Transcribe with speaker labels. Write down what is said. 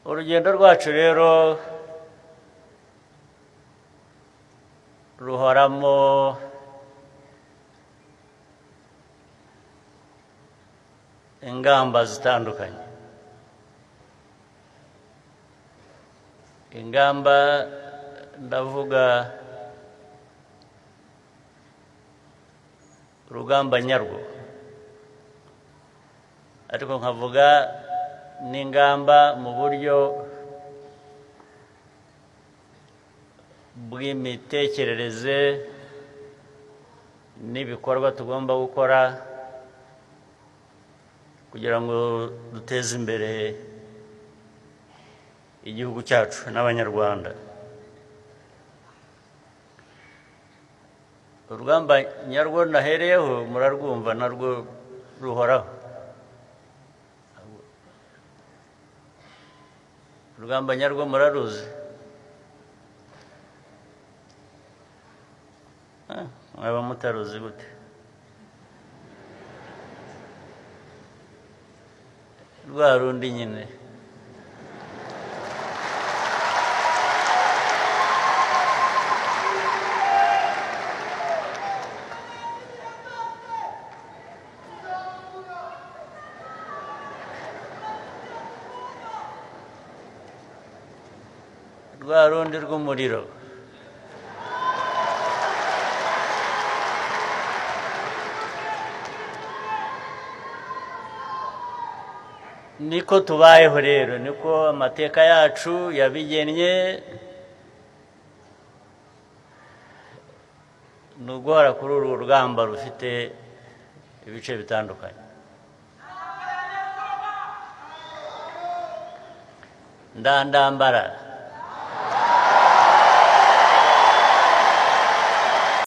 Speaker 1: urugendo rwacu rero ruhoramo ingamba zitandukanye. Ingamba ndavuga urugamba nyarwo, ariko nkavuga n'ingamba mu buryo bw'imitekerereze n'ibikorwa tugomba gukora kugira ngo duteze imbere igihugu cyacu n'abanyarwanda. Urugamba nyarwo nahereyeho murarwumva, narwo ruhoraho. Urugamba nyarwo muraruzi? Mwaba mutaruzi gute? Rwa rundi nyine. Rwa rundi rw'umuriro. Niko tubayeho rero, niko amateka yacu yabigennye. Ni uguhora kuri uru rugamba rufite ibice bitandukanye. Ndandambara